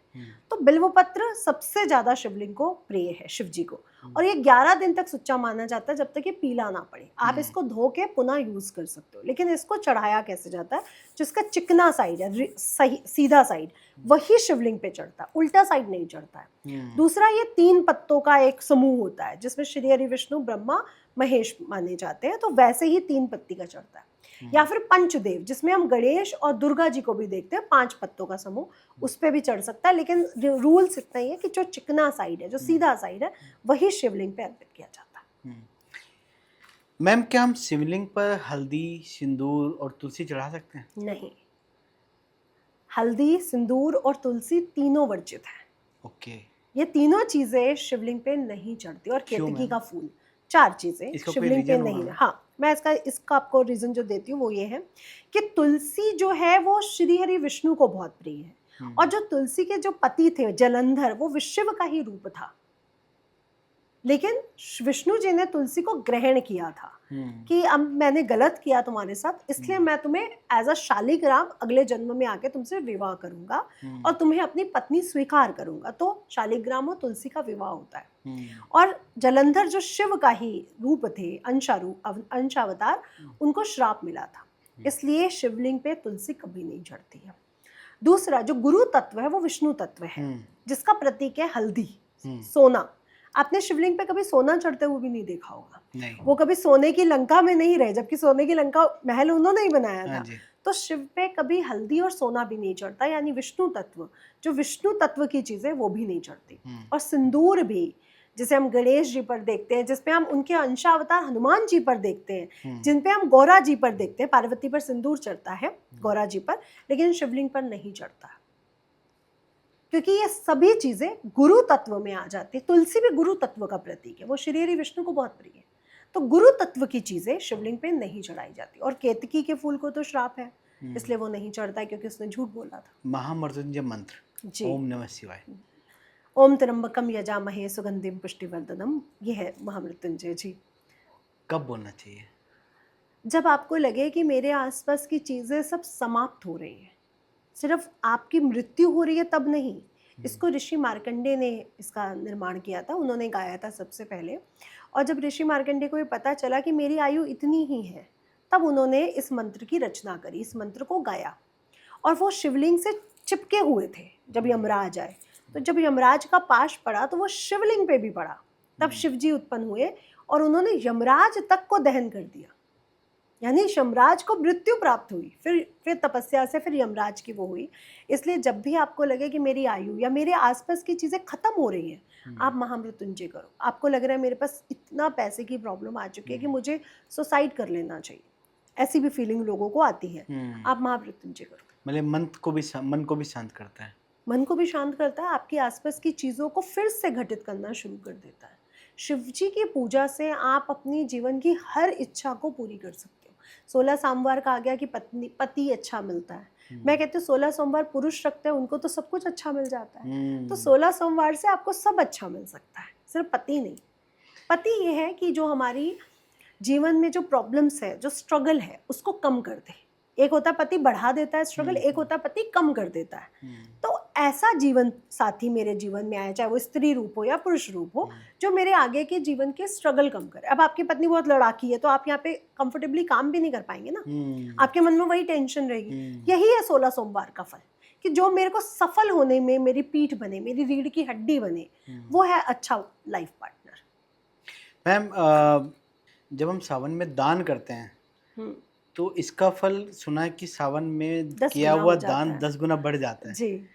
तो बिल्व पत्र सबसे ज्यादा शिवलिंग को प्रिय है, शिवजी को। और ये 11 दिन तक सुच्चा माना जाता है, जब तक ये पीला ना पड़े। आप इसको धो के पुनः यूज कर सकते हो। लेकिन इसको चढ़ाया कैसे जाता है? जिसका चिकना साइड है, सही सीधा साइड, वही शिवलिंग पे चढ़ता है, उल्टा साइड नहीं चढ़ता है। दूसरा, ये 3 पत्तों का एक समूह होता है जिसमें श्री हरि, विष्णु, ब्रह्मा, महेश माने जाते हैं। तो वैसे ही 3 पत्ती का चढ़ता है। या फिर पंचदेव, जिसमें हम गणेश और दुर्गा जी को भी देखते हैं, 5 पत्तों का समूह, उस पे भी चढ़ सकता है। लेकिन रूल्स इतना ही है कि जो चिकना साइड है, जो सीधा साइड है, वही शिवलिंग पे अर्पित किया जाता है। मैम, क्या हम शिवलिंग पर हल्दी, सिंदूर और तुलसी चढ़ा सकते हैं? नहीं, हल्दी, सिंदूर और तुलसी तीनों वर्जित है। ओके। ये तीनों चीजें शिवलिंग पे नहीं चढ़ती। और केतकी का फूल, 4 चीजें शिवलिंग पे नहीं है। हाँ, मैं इसका आपको रीजन जो देती हूँ वो ये है कि तुलसी जो है वो श्री हरि विष्णु को बहुत प्रिय है। और जो तुलसी के जो पति थे जलंधर, वो शिव का ही रूप था। लेकिन विष्णु जी ने तुलसी को ग्रहण किया था कि अब मैंने गलत किया तुम्हारे साथ, इसलिए मैं तुम्हें एज अ शालिग्राम अगले जन्म में आके तुमसे विवाह करूंगा और तुम्हें अपनी पत्नी स्वीकार करूंगा। तो शालिग्राम और तुलसी का विवाह होता है। और जलंधर जो शिव का ही रूप थे, अंशावतार, उनको श्राप मिला था, इसलिए शिवलिंग पे तुलसी कभी नहीं चढ़ती है। दूसरा, जो गुरु तत्व है वो विष्णु तत्व है, जिसका प्रतीक है हल्दी, सोना। आपने शिवलिंग पे कभी सोना चढ़ते हुए भी नहीं देखा होगा। नहीं। वो कभी सोने की लंका में नहीं रहे, जबकि सोने की लंका महल उन्होंने ही बनाया था। तो शिव पे कभी हल्दी और सोना भी नहीं चढ़ता, यानी विष्णु तत्व, जो विष्णु तत्व की चीजें वो भी नहीं चढ़ती। और सिंदूर भी, जिसे हम गणेश जी पर देखते हैं, जिसपे हम उनके अंशावतार हनुमान जी पर देखते हैं, जिन पे हम गौरा जी पर देखते हैं, पार्वती पर सिंदूर चढ़ता है, गौरा जी पर, लेकिन शिवलिंग पर नहीं चढ़ता, क्योंकि ये सभी चीजें गुरु तत्व में आ जाती है। तुलसी भी गुरु तत्व का प्रतीक है, वो श्री हरि विष्णु को बहुत प्रिय है। तो गुरु तत्व की चीजें शिवलिंग पे नहीं चढ़ाई जाती। और केतकी के फूल को तो श्राप है, इसलिए वो नहीं चढ़ता है, क्योंकि उसने झूठ बोला था। महामृत्युंजय मंत्र, ओम नमः शिवाय। ओम त्र्यंबकम यजामहे सुगंधिम पुष्टिवर्धनम, ये है महामृत्युंजय जी। कब बोलना चाहिए? जब आपको लगे कि मेरे आसपास की चीजें सब समाप्त हो रही हैं, सिर्फ आपकी मृत्यु हो रही है, तब नहीं। इसको ऋषि मार्कंडे ने इसका निर्माण किया था, उन्होंने गाया था सबसे पहले। और जब ऋषि मार्कंडे को ये पता चला कि मेरी आयु इतनी ही है, तब उन्होंने इस मंत्र की रचना करी, इस मंत्र को गाया। और वो शिवलिंग से चिपके हुए थे जब यमराज आए। तो जब यमराज का पाश पड़ा तो वो शिवलिंग पे भी पड़ा, तब शिवजी उत्पन्न हुए और उन्होंने यमराज तक को दहन कर दिया, यानी यमराज को मृत्यु प्राप्त हुई। फिर तपस्या से फिर यमराज की वो हुई। इसलिए जब भी आपको लगे कि मेरी आयु या मेरे आसपास की चीज़ें खत्म हो रही हैं, आप महामृत्युंजय करो। आपको लग रहा है मेरे पास इतना पैसे की प्रॉब्लम आ चुकी है कि मुझे सुसाइड कर लेना चाहिए, ऐसी भी फीलिंग लोगों को आती है, आप महामृत्युंजय करो। मतलब मन को भी शांत करता है। मन को भी शांत करता है, आपकी आसपास की चीज़ों को फिर से घटित करना शुरू कर देता है। शिवजी की पूजा से आप अपनी जीवन की हर इच्छा को पूरी कर सकते हो। 16 सोमवार का आ गया कि पति अच्छा मिलता है। मैं कहती हूँ 16 सोमवार पुरुष रखते हैं, उनको तो सब कुछ अच्छा मिल जाता है। तो 16 सोमवार से आपको सब अच्छा मिल सकता है, सिर्फ पति नहीं। पति ये है कि जो हमारी जीवन में जो प्रॉब्लम्स है, जो स्ट्रगल है, उसको कम कर दे। एक होता है पति बढ़ा देता है स्ट्रगल, एक होता है पति कम कर देता है। तो ऐसा जीवन साथी मेरे जीवन में आया, चाहे वो स्त्री रूप हो या पुरुष रूप हो, जो मेरे आगे के जीवन के स्ट्रगल कम करे। अब आपकी पत्नी बहुत लड़ाकी है, तो आप यहाँ पे कंफर्टेबली काम भी नहीं कर पाएंगे ना, आपके मन में वही टेंशन रहेगी। यही है 16 सोमवार का फल, कि जो मेरे को सफल होने में मेरी पीठ बने, मेरी रीढ़ की हड्डी बने, वो है अच्छा लाइफ पार्टनर। मैम जब हम सावन में दान करते हैं हम्म, तो इसका फल सुना है कि सावन में 10 किया गुना हुआ हो जाता दान है। 10 गुना बढ़ जाता है। जी,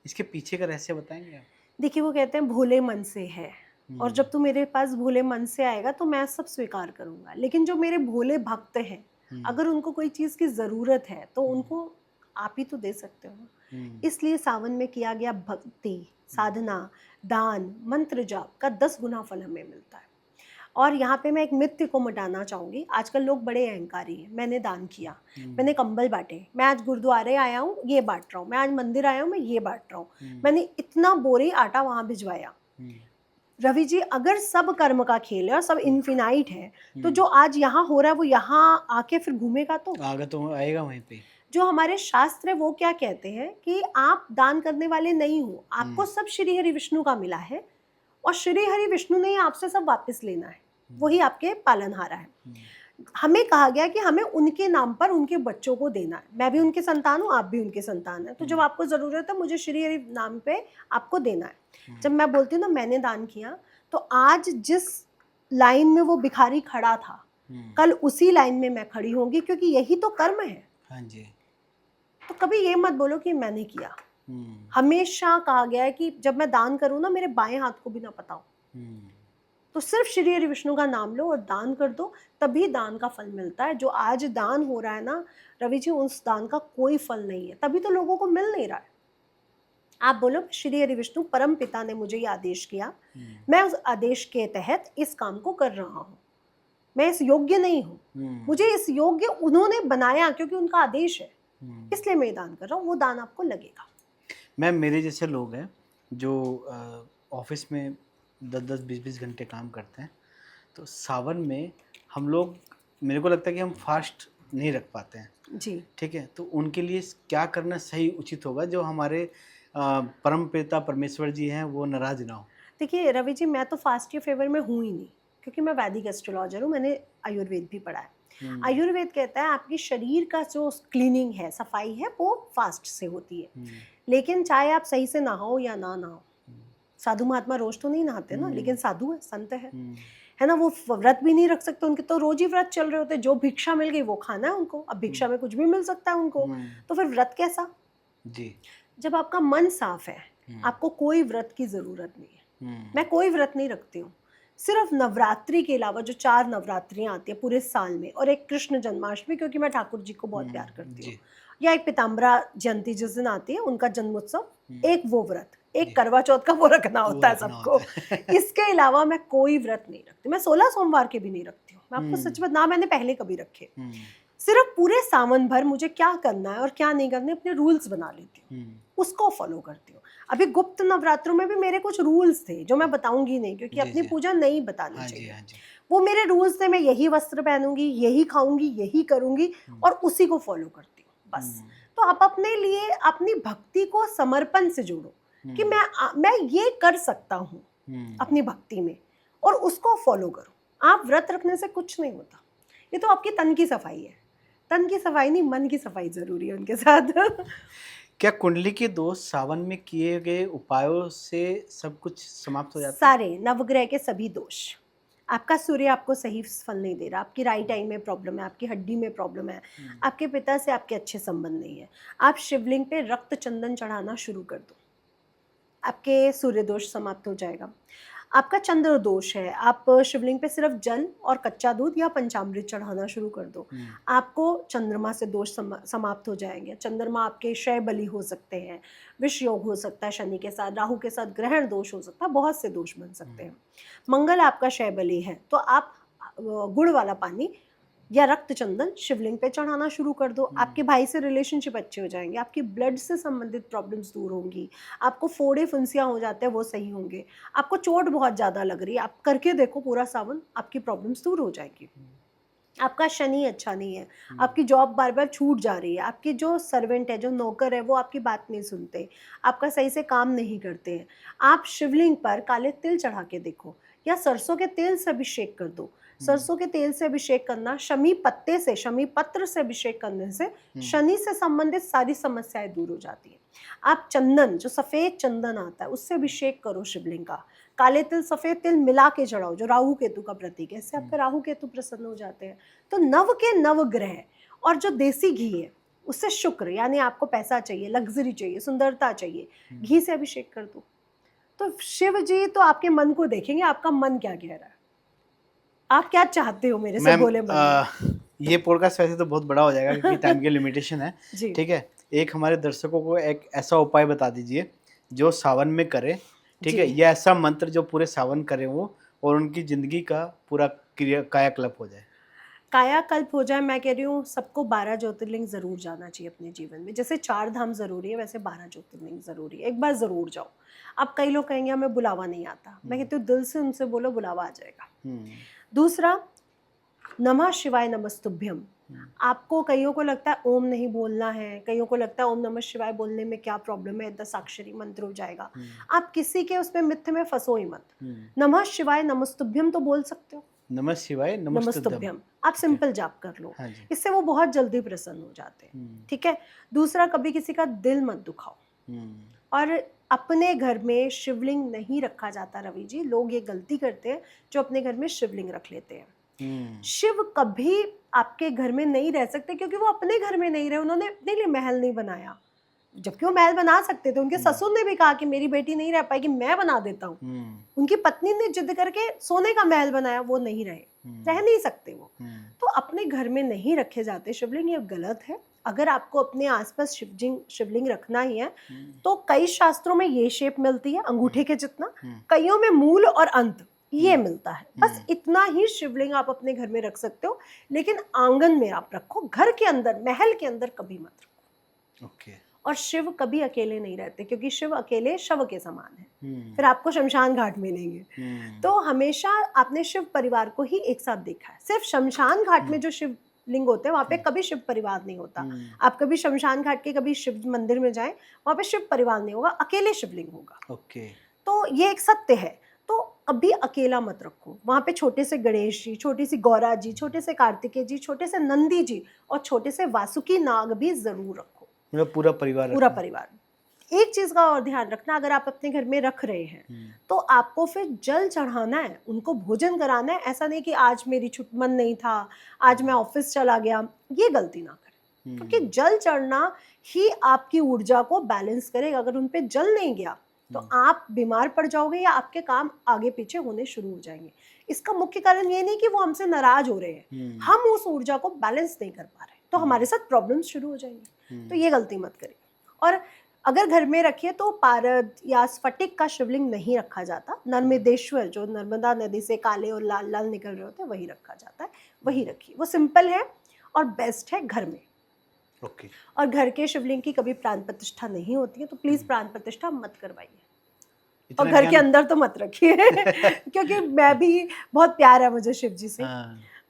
इसके पीछे का रहस्य बताएंगे आप? देखिए वो कहते हैं भोले मन से है, और जब तू मेरे पास भोले मन से आएगा तो मैं सब स्वीकार करूंगा। लेकिन जो मेरे भोले भक्त हैं, अगर उनको कोई चीज़ की ज़रूरत है तो उनको आप ही तो दे सकते हो ना। इसलिए सावन में किया गया भक्ति, साधना, दान, मंत्र जाप का 10 गुना फल हमें मिलता है। और यहाँ पे मैं एक मिथ्य को मिटाना चाहूँगी। आजकल लोग बड़े अहंकारी हैं, मैंने दान किया, मैंने कंबल बांटे, मैं आज गुरुद्वारे आया हूँ ये बांट रहा हूँ, मैं आज मंदिर आया हूँ मैं ये बांट रहा हूँ, मैंने इतना बोरी आटा वहाँ भिजवाया। रवि जी, अगर सब कर्म का खेल है और सब इन्फिनाइट है, तो जो आज यहाँ हो रहा है वो यहाँ आके फिर घूमेगा तो आगे तो आएगा वहीं पे। जो हमारे शास्त्र है वो क्या कहते हैं कि आप दान करने वाले नहीं हो, आपको सब श्री हरि विष्णु का मिला है, और श्री हरि विष्णु ने ही आपसे सब वापस लेना है, वही आपके पालनहारा है। हमें कहा गया कि हमें उनके नाम पर उनके बच्चों को देना है। मैं भी उनके संतान हूँ, आप भी उनके संतान हैं, तो जब आपको ज़रूरत है मुझे श्री हरि नाम पे आपको देना है। जब मैं बोलती हूँ ना मैंने दान किया, तो आज जिस लाइन में वो भिखारी खड़ा था, कल उसी लाइन में मैं खड़ी होंगी, क्योंकि यही तो कर्म है। हाँ जी। तो कभी ये मत बोलो कि मैंने किया। हमेशा कहा गया है कि जब मैं दान करूँ ना, मेरे बाएं हाथ को भी ना पता हो, तो सिर्फ श्री हरि विष्णु का नाम लो और दान कर दो, तभी दान का फल मिलता है। जो आज दान हो रहा है ना रवि जी, उस दान का कोई फल नहीं है, तभी तो लोगों को मिल नहीं रहा है। आप बोलो श्री हरि विष्णु परम पिता ने मुझे ये आदेश किया, मैं उस आदेश के तहत इस काम को कर रहा हूँ, मैं इस योग्य नहीं हूँ, मुझे इस योग्य उन्होंने बनाया क्योंकि उनका आदेश है, इसलिए मैं दान कर रहा हूँ, वो दान आपको लगेगा। मैम मेरे जैसे लोग हैं जो ऑफिस में 10-10 20-20 घंटे काम करते हैं, तो सावन में हम लोग, मेरे को लगता है कि हम फास्ट नहीं रख पाते हैं जी, ठीक है, तो उनके लिए क्या करना सही उचित होगा जो हमारे परम पिता परमेश्वर जी हैं वो नाराज ना हो? देखिए रवि जी, मैं तो फास्ट के फेवर में हूँ ही नहीं, क्योंकि मैं वैदिक एस्ट्रोलॉजर हूँ, मैंने आयुर्वेद भी पढ़ा है। आयुर्वेद कहता है आपकी शरीर का जो क्लीनिंग है, सफाई है, वो फास्ट से होती है। लेकिन चाहे आप सही से नहाओ या ना नहाओ, साधु महात्मा रोज तो नहीं नहाते ना, लेकिन साधु है, संत है ना, वो व्रत भी नहीं रख सकते, उनके तो रोज ही व्रत चल रहे होते, जो भिक्षा मिल गई वो खाना है उनको। अब भिक्षा में कुछ भी मिल सकता है उनको, तो फिर व्रत कैसा? जी। जब आपका मन साफ है, आपको कोई व्रत की जरूरत नहीं है। मैं कोई व्रत नहीं रखती हूँ, सिर्फ नवरात्रि के अलावा जो 4 नवरात्रियां आती है पूरे साल में, और एक कृष्ण जन्माष्टमी, क्योंकि मैं ठाकुर जी को बहुत प्यार करती हूँ, या एक पीताम्बरा जयंती जिस दिन आती है उनका जन्मोत्सव, एक वो व्रत, एक करवा चौथ का वो रखना होता है सबको। इसके अलावा मैं कोई व्रत नहीं रखती, मैं 16 सोमवार के भी नहीं रखती हूँ, मैं आपको सच बता, ना मैंने पहले कभी रखे। सिर्फ पूरे सावन भर मुझे क्या करना है और क्या नहीं करना है, अपने रूल्स बना लेती हूँ, उसको फॉलो करती हूँ। अभी गुप्त नवरात्रों में भी मेरे कुछ रूल्स थे जो मैं बताऊंगी नहीं, क्योंकि अपनी पूजा नहीं बतानी चाहिए। वो मेरे रूल्स थे, मैं यही वस्त्र पहनूंगी, यही खाऊंगी, यही करूंगी, और उसी को फॉलो करती हूँ बस। तो आप अपने लिए अपनी भक्ति को समर्पण से जोड़ो कि मैं ये कर सकता हूँ अपनी भक्ति में, और उसको फॉलो करो। आप व्रत रखने से कुछ नहीं होता, ये तो आपकी तन की सफाई है, तन की सफाई नहीं, मन की सफाई जरूरी है उनके साथ। क्या कुंडली के दोष सावन में किए गए उपायों से सब कुछ समाप्त हो जाता है? सारे नवग्रह के सभी दोष, आपका सूर्य आपको सही फल नहीं दे रहा, आपकी राइट आई में प्रॉब्लम है, आपकी हड्डी में प्रॉब्लम है, आपके पिता से आपके अच्छे संबंध नहीं है, आप शिवलिंग पे रक्त चंदन चढ़ाना शुरू कर दो, आपके सूर्य दोष समाप्त हो जाएगा। आपका चंद्र दोष है, आप शिवलिंग पे सिर्फ जल और कच्चा दूध या पंचामृत चढ़ाना शुरू कर दो, आपको चंद्रमा से दोष समाप्त हो जाएंगे। चंद्रमा आपके क्षय बलि हो सकते हैं, विष योग हो सकता है शनि के साथ, राहु के साथ ग्रहण दोष हो सकता है, बहुत से दोष बन सकते हैं। मंगल आपका क्षय बलि है, तो आप गुड़ वाला पानी या रक्त चंदन शिवलिंग पे चढ़ाना शुरू कर दो। आपके भाई से रिलेशनशिप अच्छे हो जाएंगे, आपकी ब्लड से संबंधित प्रॉब्लम्स दूर होंगी, आपको फोड़े फुंसियाँ हो जाते हैं वो सही होंगे, आपको चोट बहुत ज़्यादा लग रही है, आप करके देखो पूरा सावन, आपकी प्रॉब्लम्स दूर हो जाएगी। आपका शनि अच्छा नहीं है, आपकी जॉब बार बार छूट जा रही है, आपके जो सर्वेंट है, जो नौकर है, वो आपकी बात नहीं सुनते, आपका सही से काम नहीं करते हैं, आप शिवलिंग पर काले तिल चढ़ा के देखो या सरसों के तेल से अभिषेक कर दो, सरसों के तेल से अभिषेक करना, शमी पत्ते से, शमी पत्र से अभिषेक करने से शनि से संबंधित सारी समस्याएं दूर हो जाती है। आप चंदन, जो सफेद चंदन आता है, उससे अभिषेक करो शिवलिंग का। काले तिल सफेद तिल मिला के चढ़ाओ, जो राहु केतु का प्रतीक है, इससे आपके राहु केतु प्रसन्न हो जाते हैं। तो नव के नव ग्रह, और जो देसी घी है उससे शुक्र, यानी आपको पैसा चाहिए, लग्जरी चाहिए, सुंदरता चाहिए, घी से अभिषेक कर दो। तो शिव जी तो आपके मन को देखेंगे, आपका मन क्या कह रहा है, आप क्या चाहते हो मेरे से, बोले मन में। ये पॉडकास्ट वैसे तो बहुत बड़ा हो जाएगा क्योंकि टाइम की लिमिटेशन है, जी। ठीक है। एक हमारे दर्शकों को एक ऐसा उपाय बता दीजिए जो सावन में करे, ठीक है, या ऐसा मंत्र जो पूरे सावन करे वो, और उनकी जिंदगी का पूरा कायाकल्प हो जाए। कायाकल्प हो जाए, मैं कह रही हूँ सबको 12 ज्योतिर्लिंग जरूर जाना चाहिए अपने जीवन में। जैसे 4 धाम जरूरी है, वैसे 12 ज्योतिर्लिंग जरूरी है। एक बार जरूर जाओ। अब कई लोग कहेंगे हमें बुलावा नहीं आता, मैं कहती हूँ दिल से उनसे बोलो, बुलावा आ जाएगा। दूसरा, नमः शिवाय नमस्तुभ्यम। आपको, कईयों को लगता है ओम नहीं बोलना है, कईयों को लगता है ओम नमः शिवाय बोलने में क्या प्रॉब्लम है, 10 अक्षरी मंत्र हो जाएगा। आप किसी के उसमें मिथ्य में फंसो ही मत। नमः शिवाय नमस्तुभ्यम तो बोल सकते हो, नमः शिवाय नमस्तुभ्यम आप सिंपल जाप कर लो। हाँ जी। इससे वो बहुत जल्दी प्रसन्न हो जाते हैं, ठीक है। दूसरा, कभी किसी का दिल मत दुखाओ। और अपने घर में शिवलिंग नहीं रखा जाता रवि जी, लोग ये गलती करते हैं जो अपने घर में शिवलिंग रख लेते हैं। शिव कभी आपके घर में नहीं रह सकते क्योंकि वो अपने घर में नहीं रहे, उन्होंने अपने लिए महल नहीं बनाया, जबकि वो महल बना सकते थे। उनके ससुर ने भी कहा कि मेरी बेटी नहीं रह पाएगी, मैं बना देता हूँ। उनकी पत्नी ने जिद करके सोने का महल बनाया, वो नहीं रहे, रह नहीं सकते वो। तो अपने घर में नहीं रखे जाते शिवलिंग, ये गलत है। अगर आपको अपने आसपास शिवलिंग रखना ही है तो कई शास्त्रों में ये शेप मिलती है, अंगूठे के जितना, कईयों में मूल और अंत ये मिलता है। बस इतना ही शिवलिंग आप अपने घर में रख सकते हो, लेकिन आंगन में आप रखो, घर के अंदर, महल के अंदर कभी मत रखो। ओके। और शिव कभी अकेले नहीं रहते क्योंकि शिव अकेले शव के समान है, फिर आपको शमशान घाट मिलेंगे। तो हमेशा आपने शिव परिवार को ही एक साथ देखा है। सिर्फ शमशान घाट में जो शिवलिंग होते हैं वहाँ पे कभी शिव परिवार नहीं होता। आप कभी शमशान घाट के कभी शिव मंदिर में जाएं, वहाँ पे शिव परिवार नहीं होगा, अकेले शिवलिंग होगा। ओके। तो ये एक सत्य है। तो कभी अकेला मत रखो। वहाँ पे छोटे से गणेश जी, छोटी सी गौरा जी, छोटे से कार्तिकेय जी, छोटे से नंदी जी और छोटे से वासुकी नाग भी जरूर रखो। मतलब पूरा परिवार, पूरा परिवार। एक चीज का और ध्यान रखना, अगर आप अपने घर में रख रहे हैं तो आपको फिर जल चढ़ाना है, उनको भोजन कराना है। ऐसा नहीं कि आज मेरी मन नहीं था, आज मैं ऑफिस चला गया, ये गलती ना करें, क्योंकि जल चढ़ना ही आपकी ऊर्जा को बैलेंस करेगा। अगर उन पे जल नहीं गया तो आप बीमार पड़ जाओगे या आपके काम आगे पीछे होने शुरू हो जाएंगे। इसका मुख्य कारण ये नहीं कि वो हमसे नाराज हो रहे हैं, हम उस ऊर्जा को बैलेंस नहीं कर पा रहे, तो हमारे साथ प्रॉब्लम्स शुरू हो जाएंगी। तो ये गलती मत करिए। और अगर घर में रखिए तो पारद या स्फटिक का शिवलिंग नहीं रखा जाता। नर्मदेश्वर, जो नर्मदा नदी से काले और लाल लाल निकल रहे होते हैं, वही रखा जाता है, वही रखिए। वो सिंपल है और बेस्ट है घर में। ओके। और घर के शिवलिंग की कभी प्राण प्रतिष्ठा नहीं होती है, तो प्लीज प्राण प्रतिष्ठा मत करवाइए। और घर के अंदर तो मत रखिए क्योंकि मैं भी, बहुत प्यार है मुझे शिव जी से।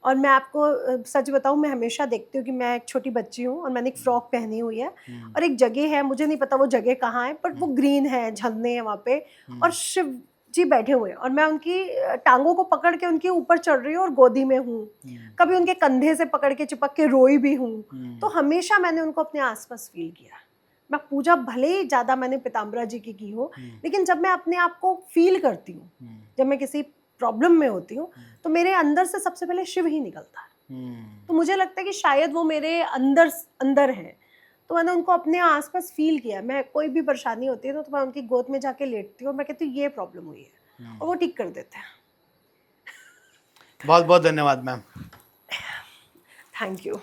और मैं आपको सच बताऊं, मैं हमेशा देखती हूँ कि मैं एक छोटी बच्ची हूँ और मैंने एक फ्रॉक पहनी हुई है और एक जगह है, मुझे नहीं पता वो जगह कहाँ है, बट वो ग्रीन है, झरने हैं वहाँ पे और शिव जी बैठे हुए हैं और मैं उनकी टांगों को पकड़ के उनके ऊपर चढ़ रही हूँ और गोदी में हूँ। कभी उनके कंधे से पकड़ के चिपक के रोई भी हूँ। तो हमेशा मैंने उनको अपने आसपास फील किया। मैं पूजा भले ही ज़्यादा मैंने पीताम्बरा जी की हो, लेकिन जब मैं अपने आप को फील करती हूँ, जब मैं किसी प्रॉब्लम में होती हूँ, तो मेरे अंदर से सबसे पहले शिव ही निकलता है। तो मुझे लगता है कि शायद वो मेरे अंदर है। तो मैंने उनको अपने आसपास फील किया। मैं कोई भी परेशानी होती है तो मैं उनकी गोद में जाके लेटती हूँ और मैं कहती हूँ ये प्रॉब्लम हुई है, और वो ठीक कर देते हैं। बहुत बहुत धन्यवाद मैम। Thank you.